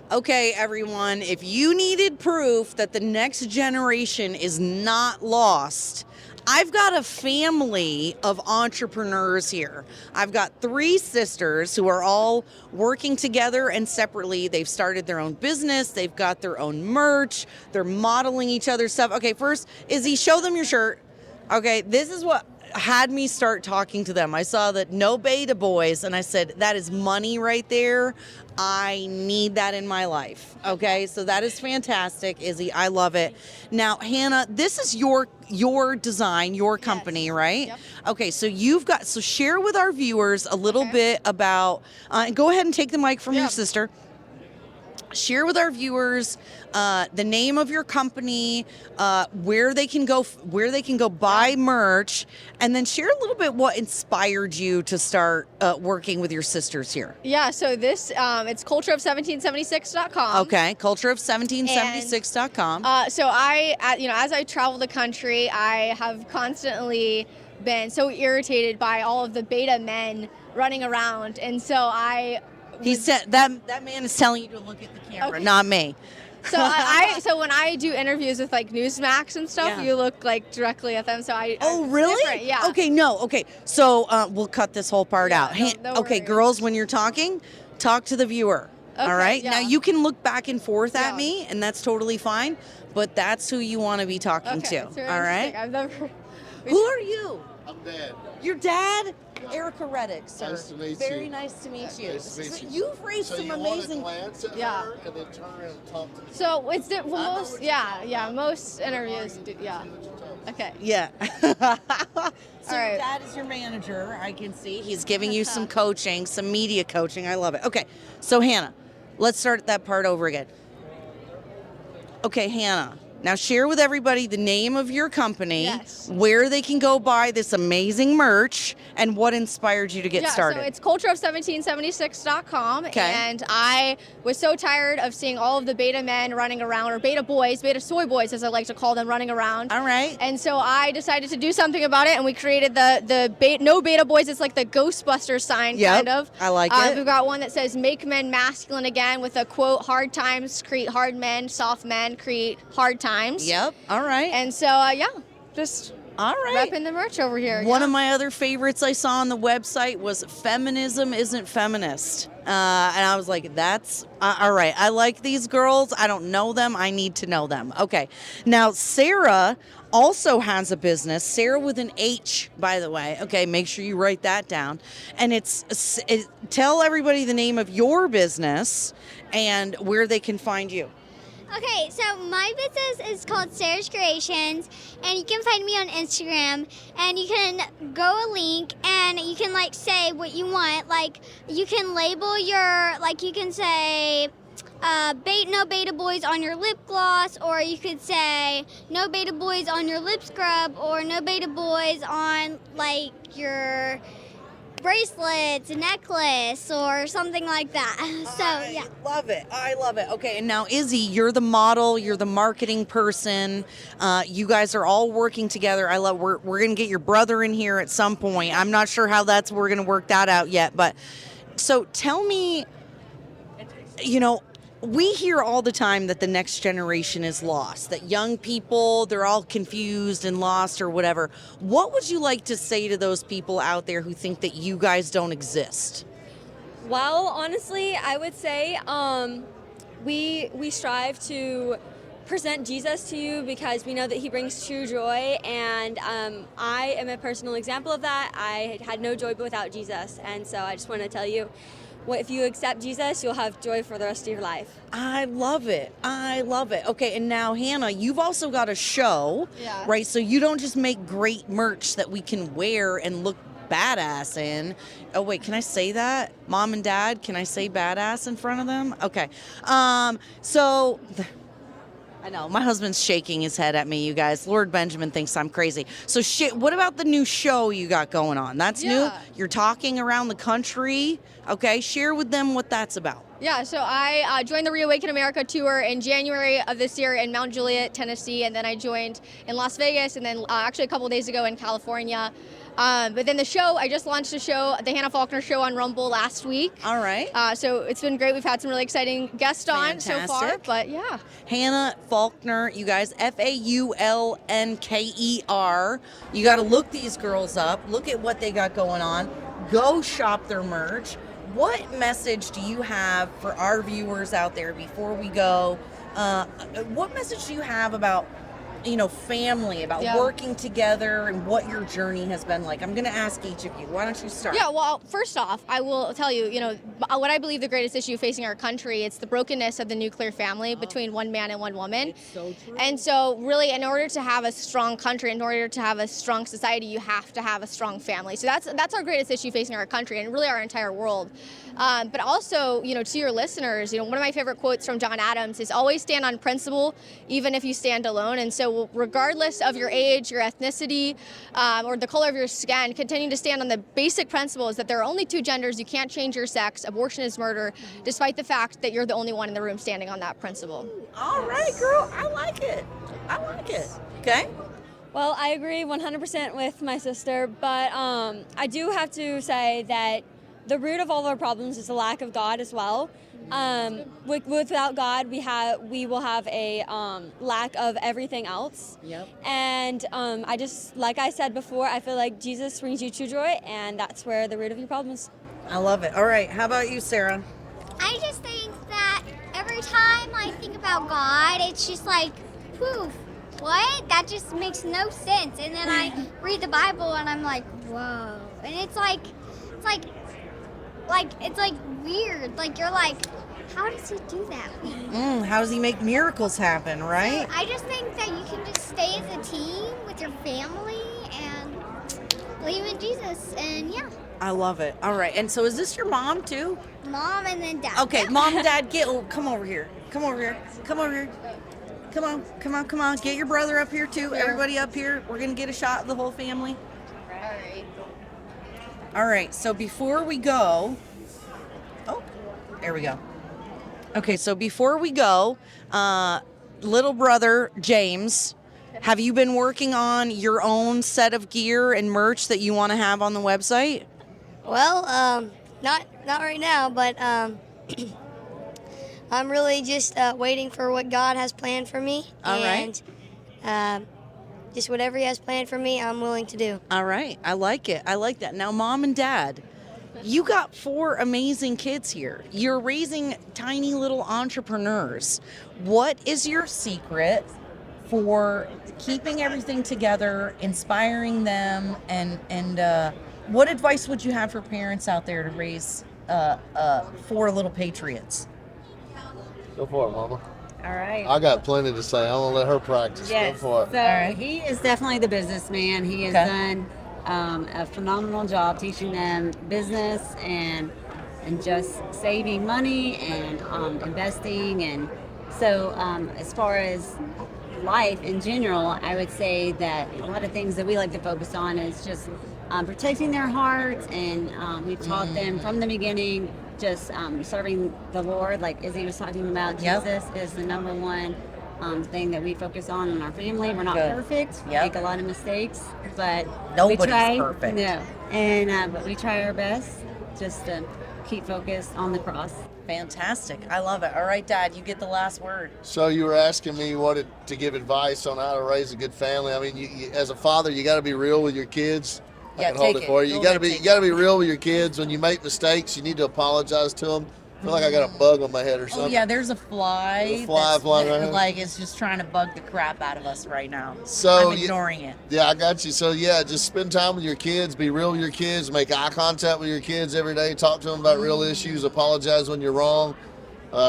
Okay, everyone, if you needed proof that the next generation is not lost, I've got a family of entrepreneurs here. I've got 3 sisters who are all working together and separately. They've started their own business. They've got their own merch. They're modeling each other's stuff. Okay, first, Izzy, show them your shirt. Okay, this is what had me start talking to them. I saw that no beta boys, and I said, that is money right there. I need that in my life. Okay, so that is fantastic, Izzy. I love it. Now, Hannah, this is your design, your company, right? Yep. Okay, so so share with our viewers a little bit about, and go ahead and take the mic from your sister. Share with our viewers the name of your company, where they can go buy merch, and then share a little bit what inspired you to start working with your sisters here. Yeah, so this, it's cultureof1776.com. Okay, cultureof1776.com. So as I travel the country, I have constantly been so irritated by all of the beta men running around, and so He said that man is telling you to look at the camera, not me. So so when I do interviews with like Newsmax and stuff, you look like directly at them. So Oh, really? Different, yeah. Okay, no. Okay, so we'll cut this whole part out. No Okay, worries. girls, when you're talking, talk to the viewer. All right. yeah. Now you can look back and forth at me, and that's totally fine. But that's who you want to be talking to. It's really All right. interesting. I've never. Who are you? I'm Dad. Your dad? Erica Reddick, sir. Nice to meet you. Very nice to meet you. Nice to meet you. You've raised So some you amazing. want to glance at Yeah. her and then turn around and talk to me. So it's the most. what Yeah. Most interviews. Yeah. See what you tell me. Okay. Yeah. So All right. Dad is your manager. I can see he's giving you some coaching, some media coaching. I love it. Okay. So Hannah, let's start that part over again. Okay, Hannah. Now share with everybody the name of your company, Yes. where they can go buy this amazing merch, and what inspired you to get started. So it's cultureof1776.com, and I was so tired of seeing all of the beta men running around, or beta boys, beta soy boys as I like to call them, running around. All right. And so I decided to do something about it, and we created the no beta boys. It's like the Ghostbusters sign, kind of. I like it. We've got one that says "Make men masculine again" with a quote: "Hard times create hard men, soft men create hard times." Yep. All right. And so just all right. repping the merch over here. One of my other favorites I saw on the website was "Feminism Isn't Feminist," and I was like, "That's all right." I like these girls. I don't know them. I need to know them. Okay. Now Sarah also has a business. Sarah with an H, by the way. Okay, make sure you write that down. And tell everybody the name of your business and where they can find you. Okay, so my business is called Sarah's Creations, and you can find me on Instagram, and you can go a link, and you can say what you want. Like, you can label you can say no beta boys on your lip gloss, or you could say no beta boys on your lip scrub, or no beta boys on your bracelets, a necklace, or something like that. So yeah. I love it. Okay, and now Izzy, you're the model, you're the marketing person. You guys are all working together. We're gonna get your brother in here at some point. I'm not sure how we're gonna work that out yet, but so tell me, we hear all the time that the next generation is lost, that young people, they're all confused and lost or whatever. What would you like to say to those people out there who think that you guys don't exist? Well, honestly, I would say we strive to present Jesus to you because we know that he brings true joy, and I am a personal example of that. I had no joy without Jesus, and so I just want to tell you, if you accept Jesus, you'll have joy for the rest of your life. I love it. Okay, and now, Hannah, you've also got a show, right? So you don't just make great merch that we can wear and look badass in. Oh, wait, can I say that? Mom and Dad, can I say badass in front of them? Okay. So... I know, my husband's shaking his head at me, you guys. Lord Benjamin thinks I'm crazy. So what about the new show you got going on? That's new? You're talking around the country. Okay, share with them what that's about. Yeah, so I joined the Reawaken America tour in January of this year in Mount Juliet, Tennessee, and then I joined in Las Vegas, and then actually a couple days ago in California. But then the show, I just launched a show, the Hannah Faulkner Show on Rumble last week. All right. So it's been great. We've had some really exciting guests on so far. Fantastic. But yeah. Hannah Faulkner, you guys, Faulkner. You got to look these girls up. Look at what they got going on. Go shop their merch. What message do you have for our viewers out there before we go? What message do you have about, family, about working together and what your journey has been like? I'm going to ask each of you. Why don't you start? Yeah, well, first off, I will tell you, what I believe the greatest issue facing our country, it's the brokenness of the nuclear family between one man and one woman. It's so true. And so really, in order to have a strong country, in order to have a strong society, you have to have a strong family. So that's our greatest issue facing our country and really our entire world. But also, to your listeners, one of my favorite quotes from John Adams is always stand on principle, even if you stand alone. And so regardless of your age, your ethnicity, or the color of your skin, continue to stand on the basic principles that there are only two genders, you can't change your sex, abortion is murder, despite the fact that you're the only one in the room standing on that principle. All right, girl. I like it. Okay. Well, I agree 100% with my sister, but I do have to say that the root of all of our problems is the lack of God as well. Without God, we will have a lack of everything else. Yep. And I just, like I said before, I feel like Jesus brings you true joy, and that's where the root of your problem is. I love it. All right. How about you, Sarah? I just think that every time I think about God, it's just like, poof, what? That just makes no sense. And then I read the Bible and I'm like, whoa. And it's like weird. Like, you're like, how does he do that? How does he make miracles happen, right? I just think that you can just stay as a team with your family and believe in Jesus. And yeah. I love it. All right. And so is this your mom too? Mom and then dad. Okay, Yep. Mom and Dad, come over here. Come on. Get your brother up here too. Everybody up here. We're going to get a shot of the whole family. All right. So before we go, there we go. Okay, so before we go, little brother James, have you been working on your own set of gear and merch that you want to have on the website? Well, not right now, but I'm really just waiting for what God has planned for me. All right. And just whatever He has planned for me, I'm willing to do. All right. I like it. I like that. Now, Mom and Dad, you got 4 amazing kids here. You're raising tiny little entrepreneurs. What is your secret for keeping everything together, inspiring them, and what advice would you have for parents out there to raise 4 little patriots? Go for it, Mama. All right. I got plenty to say. I'm going to let her practice. Yes. Go for it. So he is definitely the businessman. He has done a phenomenal job teaching them business and just saving money and investing. And so as far as life in general, I would say that a lot of things that we like to focus on is just protecting their hearts, and we've taught them from the beginning just serving the Lord, like Izzy was talking about. Jesus is the number one thing that we focus on in our family. We're not perfect. We make a lot of mistakes, but Nobody's we try. perfect. No, and but we try our best just to keep focused on the cross. Fantastic. I love it. All right, Dad, you get the last word. So you were asking me to give advice on how to raise a good family. I mean, you, as a father, you got to be real with your kids. I can hold it for you. You got to be real with your kids. When you make mistakes, you need to apologize to them. I feel like I got a bug on my head or something. Oh yeah, there's a fly. There's a fly flying right here. Like it's just trying to bug the crap out of us right now. So I'm ignoring it. Yeah, I got you. So yeah, just spend time with your kids. Be real with your kids. Make eye contact with your kids every day. Talk to them about real issues. Apologize when you're wrong.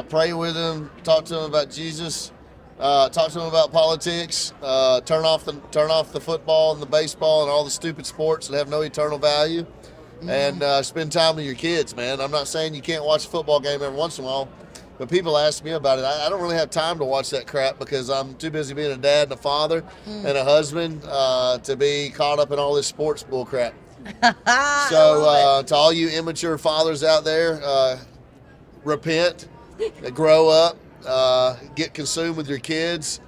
Pray with them. Talk to them about Jesus. Talk to them about politics. Turn off the football and the baseball and all the stupid sports that have no eternal value. And spend time with your kids, man. I'm not saying you can't watch a football game every once in a while, but people ask me about it. I don't really have time to watch that crap because I'm too busy being a dad and a father and a husband to be caught up in all this sports bull crap. So to all you immature fathers out there, repent, grow up, get consumed with your kids.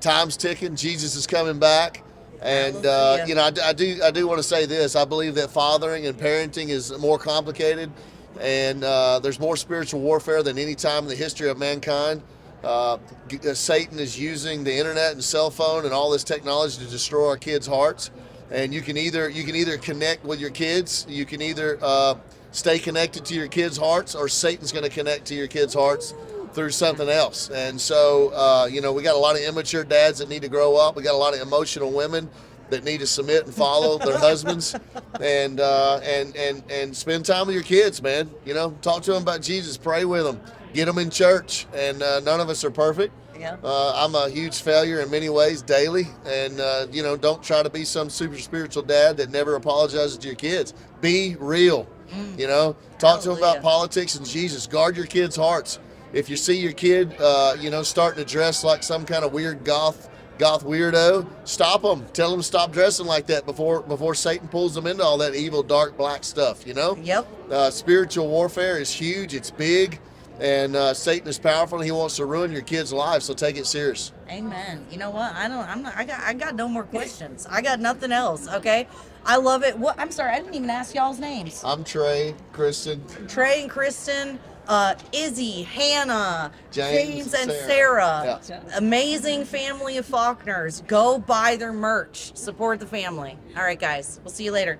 Time's ticking. Jesus is coming back. And you know, I do want to say this. I believe that fathering and parenting is more complicated, and there's more spiritual warfare than any time in the history of mankind. Satan is using the internet and cell phone and all this technology to destroy our kids' hearts. And you can either connect with your kids, you can either stay connected to your kids' hearts, or Satan's going to connect to your kids' hearts through something else. And so, you know, we got a lot of immature dads that need to grow up. We got a lot of emotional women that need to submit and follow their husbands, and spend time with your kids, man. You know, talk to them about Jesus, pray with them, get them in church. And none of us are perfect. Yeah. I'm a huge failure in many ways daily, and you know, don't try to be some super spiritual dad that never apologizes to your kids. Be real. You know, talk to them about politics and Jesus. Guard your kids' hearts. If you see your kid, you know, starting to dress like some kind of weird goth weirdo, stop them. Tell them to stop dressing like that before Satan pulls them into all that evil, dark, black stuff. You know. Yep. Spiritual warfare is huge. It's big. And Satan is powerful, and he wants to ruin your kids' lives. So take it serious. Amen. You know what? I got no more questions. I got nothing else. Okay. I love it. What? I'm sorry. I didn't even ask y'all's names. I'm Trey, Kristen. Trey and Kristen, Izzy, Hannah, James and Sarah. Sarah. Yeah. Amazing family of Faulkners. Go buy their merch. Support the family. All right, guys. We'll see you later.